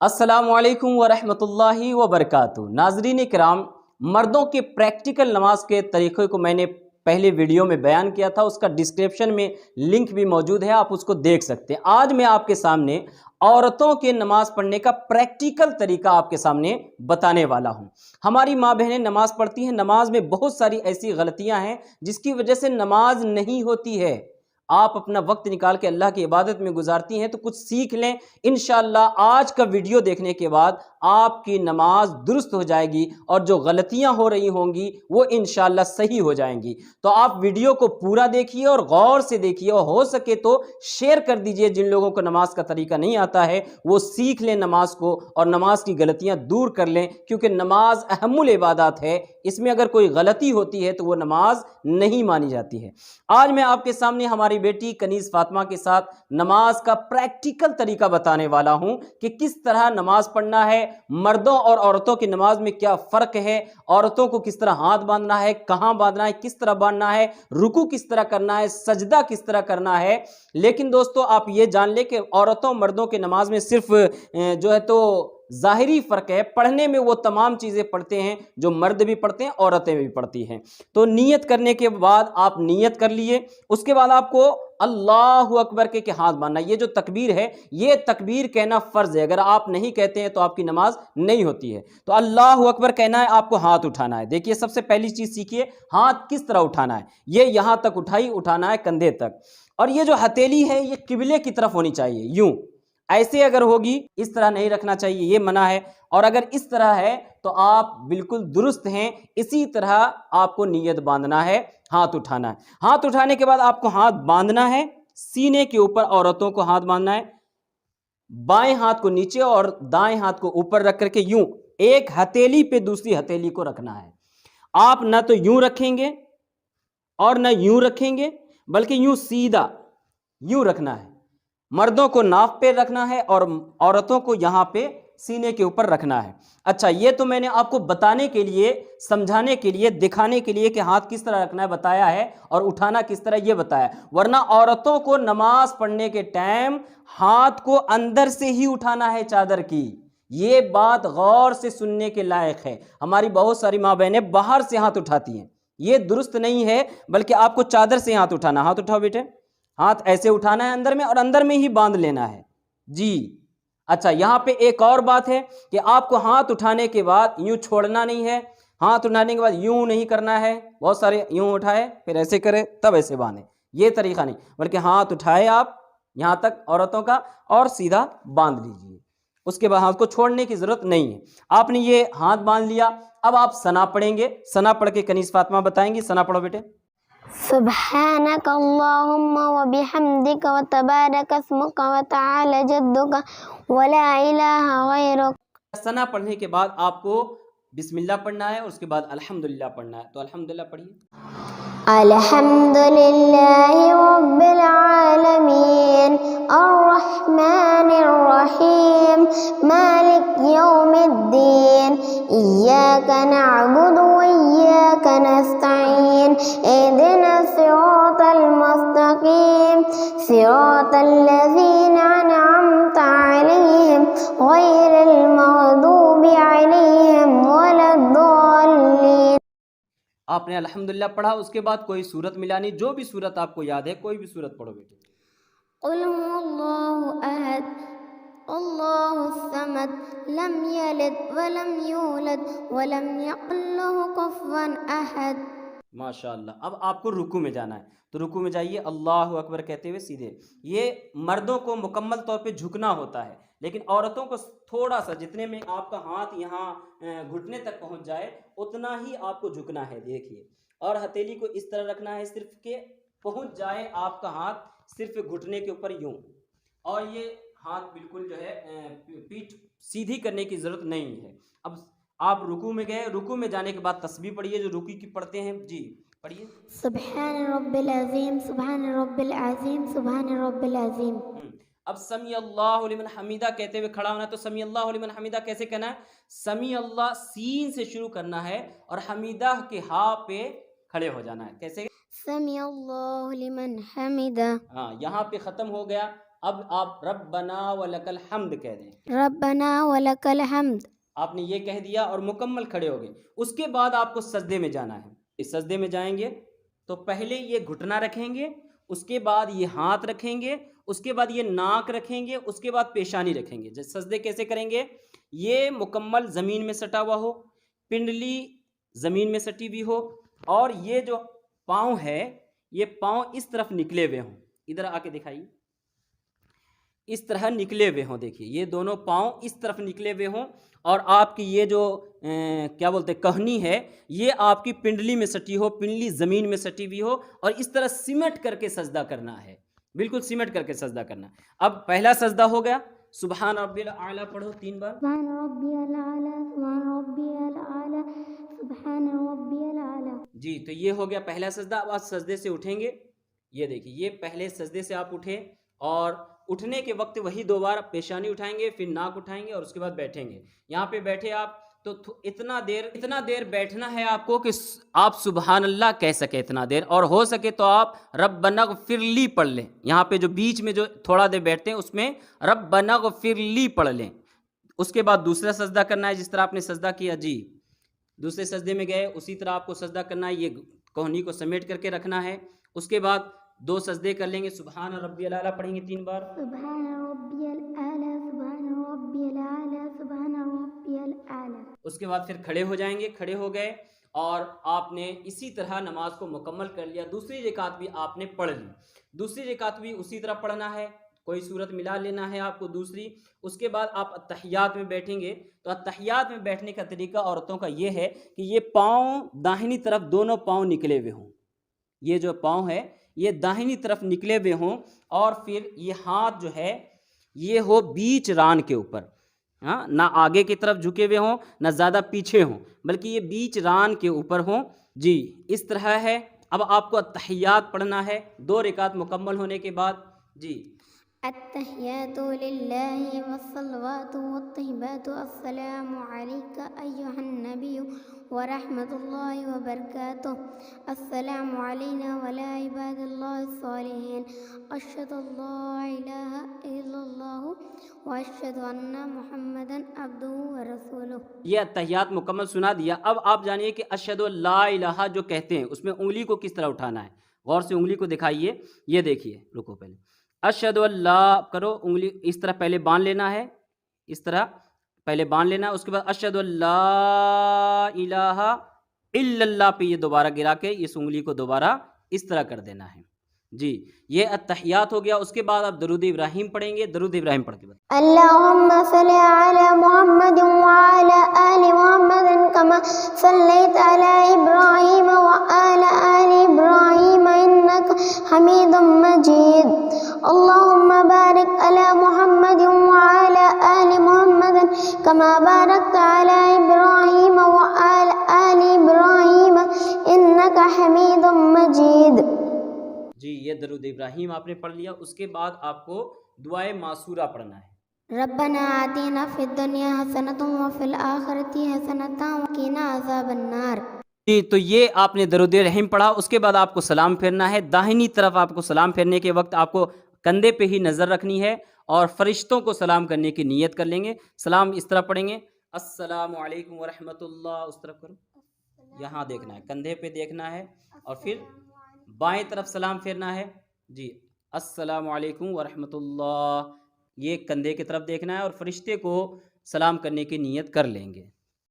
السلام علیکم ورحمۃ اللہ وبرکاتہ۔ ناظرین کرام، مردوں کے پریکٹیکل نماز کے طریقے کو میں نے پہلے ویڈیو میں بیان کیا تھا، اس کا ڈسکرپشن میں لنک بھی موجود ہے، آپ اس کو دیکھ سکتے ہیں۔ آج میں آپ کے سامنے عورتوں کے نماز پڑھنے کا پریکٹیکل طریقہ آپ کے سامنے بتانے والا ہوں۔ ہماری ماں بہنیں نماز پڑھتی ہیں، نماز میں بہت ساری ایسی غلطیاں ہیں جس کی وجہ سے نماز نہیں ہوتی ہے۔ آپ اپنا وقت نکال کے اللہ کی عبادت میں گزارتی ہیں تو کچھ سیکھ لیں، انشاءاللہ آج کا ویڈیو دیکھنے کے بعد آپ کی نماز درست ہو جائے گی اور جو غلطیاں ہو رہی ہوں گی وہ انشاءاللہ صحیح ہو جائیں گی۔ تو آپ ویڈیو کو پورا دیکھیے اور غور سے دیکھیے، اور ہو سکے تو شیئر کر دیجئے، جن لوگوں کو نماز کا طریقہ نہیں آتا ہے وہ سیکھ لیں نماز کو اور نماز کی غلطیاں دور کر لیں، کیونکہ نماز اہم العبادات ہے، اس میں اگر کوئی غلطی ہوتی ہے تو وہ نماز نہیں مانی جاتی ہے۔ آج میں آپ کے سامنے ہماری بیٹی کنیز فاطمہ کے ساتھ نماز کا پریکٹیکل طریقہ بتانے والا ہوں کہ کس طرح نماز پڑھنا ہے، مردوں اور عورتوں کی نماز میں کیا فرق ہے، عورتوں کو کس طرح ہاتھ باندھنا ہے، کہاں باندھنا ہے، کس طرح باندھنا ہے، رکوع کس طرح کرنا ہے، سجدہ کس طرح کرنا ہے۔ لیکن دوستو آپ یہ جان لیں کہ عورتوں مردوں کے نماز میں صرف جو ہے تو ظاہری فرق ہے، پڑھنے میں وہ تمام چیزیں پڑھتے ہیں جو مرد بھی پڑھتے ہیں، عورتیں بھی پڑھتی ہیں۔ تو نیت کرنے کے بعد آپ نیت کر لیے، اس کے بعد آپ کو اللہ اکبر کے ہاتھ باندھنا۔ یہ جو تکبیر ہے، یہ تکبیر کہنا فرض ہے، اگر آپ نہیں کہتے ہیں تو آپ کی نماز نہیں ہوتی ہے۔ تو اللہ اکبر کہنا ہے، آپ کو ہاتھ اٹھانا ہے۔ دیکھیے سب سے پہلی چیز سیکھیے، ہاتھ کس طرح اٹھانا ہے۔ یہ یہاں تک اٹھانا ہے، کندھے تک، اور یہ جو ہتھیلی ہے یہ قبلے کی طرف ہونی چاہیے، یوں ایسے اگر ہوگی، اس طرح نہیں رکھنا چاہیے، یہ منع ہے۔ اور اگر اس طرح ہے تو آپ بالکل درست ہیں۔ اسی طرح آپ کو نیت باندھنا ہے، ہاتھ اٹھانا ہے۔ ہاتھ اٹھانے کے بعد آپ کو ہاتھ باندھنا ہے سینے کے اوپر، عورتوں کو ہاتھ باندھنا ہے بائیں ہاتھ کو نیچے اور دائیں ہاتھ کو اوپر رکھ کر کے یوں ایک ہتھیلی پہ دوسری ہتھیلی کو رکھنا ہے۔ آپ نہ تو یوں رکھیں گے اور نہ یوں رکھیں گے، بلکہ یوں سیدھا یوں رکھنا ہے۔ مردوں کو ناف پہ رکھنا ہے اور عورتوں کو یہاں پہ سینے کے اوپر رکھنا ہے۔ اچھا، یہ تو میں نے آپ کو بتانے کے لیے، سمجھانے کے لیے، دکھانے کے لیے کہ ہاتھ کس طرح رکھنا ہے بتایا ہے، اور اٹھانا کس طرح یہ بتایا ہے۔ ورنہ عورتوں کو نماز پڑھنے کے ٹائم ہاتھ کو اندر سے ہی اٹھانا ہے چادر کی۔ یہ بات غور سے سننے کے لائق ہے۔ ہماری بہت ساری ماں بہنیں باہر سے ہاتھ اٹھاتی ہیں، یہ درست نہیں ہے، بلکہ آپ کو چادر سے ہاتھ اٹھانا۔ ہاتھ اٹھاؤ بیٹے، ہاتھ ایسے اٹھانا ہے اندر میں اور اندر میں ہی باندھ لینا ہے جی۔ اچھا، یہاں پہ ایک اور بات ہے کہ آپ کو ہاتھ اٹھانے کے بعد یوں چھوڑنا نہیں ہے، ہاتھ اٹھانے کے بعد یوں نہیں کرنا ہے۔ بہت سارے یوں اٹھائے پھر ایسے کرے تب ایسے باندھے، یہ طریقہ نہیں، بلکہ ہاتھ اٹھائے آپ یہاں تک عورتوں کا اور سیدھا باندھ لیجیے۔ اس کے بعد ہاتھ کو چھوڑنے کی ضرورت نہیں ہے۔ آپ نے یہ ہاتھ باندھ لیا، اب آپ ثنا پڑھیں گے۔ ثنا پڑھ کے کنیز فاطمہ بتائیں گی۔ ثنا پڑھو بیٹے۔ سبحانك اللهم وبحمدك وتبارك اسمك وتعالى جدك ولا إله غيرك۔ ثنا پڑھنے کے بعد آپ کو بسم اللہ پڑھنا ہے اور اس کے بعد الحمدللہ پڑھنا ہے۔ تو الحمدللہ پڑھیے۔ الحمد لله رب العالمين الرحمن الرحيم مالك يوم الدين إياك نعبد وإياك نستعين اهدنا الصراط المستقيم صراط الذين أنعمت عليهم غير المغضوب عليهم ولا الضالين۔ آپ نے الحمدللہ پڑھا، اس کے بعد کوئی سورت ملانی، جو بھی سورت آپ کو یاد ہے کوئی بھی سورت پڑھو بیٹے۔ قل هو الله أحد الله الصمد لم يلد ولم يولد ولم يكن له كفوا أحد۔ ماشاءاللہ۔ اب آپ کو رکوع میں جانا ہے، تو رکوع میں جائیے اللہ اکبر کہتے ہوئے سیدھے۔ یہ مردوں کو مکمل طور پہ جھکنا ہوتا ہے، لیکن عورتوں کو تھوڑا سا، جتنے میں آپ کا ہاتھ یہاں گھٹنے تک پہنچ جائے اتنا ہی آپ کو جھکنا ہے۔ دیکھیے، اور ہتھیلی کو اس طرح رکھنا ہے صرف کہ پہنچ جائے آپ کا ہاتھ صرف گھٹنے کے اوپر یوں، اور یہ ہاتھ بالکل جو ہے پیٹھ سیدھی کرنے کی ضرورت نہیں ہے۔ اب آپ رکوع میں گئے، رکوع میں جانے کے بعد تسبیح پڑھیے جو رکوع کی پڑھتے ہیں جی، پڑھیے۔ سبحان رب العظیم سبحان رب العظیم سبحان رب العظیم۔ اب سمیع اللہ لمن حمیدہ کہتے ہوئے کھڑا ہونا ہے، تو سمیع اللہ لمن حمیدہ کیسے کہنا ہے؟ سمیع اللہ سین سے شروع کرنا ہے اور حمیدہ کے ہا پہ کھڑے ہو جانا ہے۔ کیسے؟ سمیع اللہ لمن حمیدہ۔ ہاں، یہاں پہ ختم ہو گیا، اب آپ ربنا ولکل حمد کہہ دیں. ربنا ولک الحمد. آپ نے یہ کہہ دیا اور مکمل کھڑے ہو گئے. اس کے بعد آپ کو سجدے میں جانا ہے. اس سجدے میں جائیں گے تو پہلے یہ گھٹنا رکھیں گے, اس کے بعد یہ ہاتھ رکھیں گے, اس کے بعد یہ ناک رکھیں گے, اس کے بعد پیشانی رکھیں گے. جیسے سجدے کیسے کریں گے, یہ مکمل زمین میں سٹا ہوا ہو, پنڈلی زمین میں سٹی ہوئی ہو, اور یہ جو پاؤں ہے یہ پاؤں اس طرف نکلے ہوئے ہوں. ادھر آ کے دکھائیے, اس طرح نکلے ہوئے ہوں. دیکھیے یہ دونوں پاؤں اس طرف نکلے ہوئے ہوں, اور آپ کی یہ جو کیا بولتے کہنی ہے یہ آپ کی پنڈلی میں سٹی ہو, پنڈلی زمین میں سٹی ہوئی ہو, اور اس طرح سمٹ کر کے سجدہ کرنا ہے, بالکل سمٹ کر کے سجدہ کرنا. اب پہلا سجدہ ہو گیا, سبحان ربی الاعلیٰ پڑھو 3 بار. سبحان ربی الاعلیٰ, سبحان ربی الاعلیٰ, سبحان ربی الاعلیٰ. جی تو یہ ہو گیا پہلا سجدہ. اب آپ سجدے سے اٹھیں گے. یہ دیکھیے یہ پہلے سجدے سے آپ اٹھے, اور اٹھنے کے وقت وہی 2 بار پیشانی اٹھائیں گے, پھر ناک اٹھائیں گے, اور اس کے بعد بیٹھیں گے. یہاں پہ بیٹھے آپ تو اتنا دیر بیٹھنا ہے آپ کو کہ آپ سبحان اللہ کہہ سکے اتنا دیر, اور ہو سکے تو آپ ربنا اغفر لی پڑھ لیں. یہاں پہ جو بیچ میں جو تھوڑا دیر بیٹھتے ہیں اس میں ربنا اغفر لی پڑھ لیں. اس کے بعد دوسرا سجدہ کرنا ہے, جس طرح آپ نے سجدہ کیا جی دوسرے سجدے میں گئے اسی طرح آپ کو سجدہ کرنا ہے. یہ کوہنی کو سمیٹ کر کے رکھنا ہے. اس کے بعد 2 سجدے کر لیں گے, سبحان ربی الاعلیٰ پڑھیں گے 3 بار. سبحان ربی الاعلیٰ, سبحان ربی الاعلیٰ, سبحان ربی الاعلیٰ. اس کے بعد پھر کھڑے ہو جائیں گے. کھڑے ہو گئے اور آپ نے اسی طرح نماز کو مکمل کر لیا. دوسری رکعت بھی آپ نے پڑھ لی. دوسری رکعت بھی اسی طرح پڑھنا ہے, کوئی صورت ملا لینا ہے آپ کو دوسری. اس کے بعد آپ اتحیات میں بیٹھیں گے. تو اتحیات میں بیٹھنے کا طریقہ عورتوں کا یہ ہے کہ یہ پاؤں داہنی طرف دونوں پاؤں نکلے ہوئے ہوں. یہ جو پاؤں ہے یہ داہنی طرف نکلے ہوئے ہوں, اور پھر یہ ہاتھ جو ہے یہ ہو بیچ ران کے اوپر. ہاں, نہ آگے کی طرف جھکے ہوئے ہوں نہ زیادہ پیچھے ہوں, بلکہ یہ بیچ ران کے اوپر ہوں. جی اس طرح ہے. اب آپ کو التحیات پڑھنا ہے 2 رکعت مکمل ہونے کے بعد. جی التحیات للہ والصلوات والطیبات, السلام علیک ایہا النبی ورحمۃ اللہ وبرکاتہ, السلام علینا وعلی عباد اللہ الصالحین, اشہد ان لا الہ الا اللہ واشہد ان محمدا عبدہ ورسولہ. یہ التحیات مکمل سنا دیا. اب آپ جانیے کہ اشہد ان لا الہ جو کہتے ہیں اس میں انگلی کو کس طرح اٹھانا ہے. غور سے انگلی کو دکھائیے. یہ دیکھیے, رکو پہلے اشہد اللہ کرو, انگلی اس طرح پہلے باندھ لینا ہے, اس طرح پہلے باندھ لینا ہے. اس کے بعد اشہد اللہ الہ الا اللہ پہ یہ دوبارہ گرا کے اس انگلی کو دوبارہ اس طرح کر دینا ہے. جی یہ التحیات ہو گیا. اس کے بعد آپ درود ابراہیم پڑھیں گے. درود ابراہیم پڑھ کے بعد اللہم صلی علی محمد وعلی آل محمد کما صلیت علی ابراہیم وعلی آل ابراہیم انک حمید مجید. اللہم بارک علی محمد وعلی آل محمد کما بارکت علی ابراہیم وعلی آل ابراہیم انک حمید مجید. جی یہ درود ابراہیم آپ نے پڑھ لیا. اس کے بعد آپ کو دعائے معصورہ پڑھنا ہے. ربنا آتنا فی الدنیا حسنۃ وفی الآخرۃ حسنۃ وقنا عذاب النار. جی تو یہ آپ نے درود رحیم پڑھا. اس کے بعد آپ کو سلام پھیرنا ہے. داہنی طرف آپ کو سلام پھیرنے کے وقت آپ کو کندھے پہ ہی نظر رکھنی ہے, اور فرشتوں کو سلام کرنے کی نیت کر لیں گے. سلام اس طرح پڑھیں گے, السلام علیکم ورحمۃ اللہ. اس طرف کرو, یہاں دیکھنا ہے, کندھے پہ دیکھنا ہے, اور پھر بائیں طرف سلام پھیرنا ہے. جی السلام علیکم ورحمۃ اللہ, یہ کندھے کی طرف دیکھنا ہے, اور فرشتے کو سلام کرنے کی نیت کر لیں گے.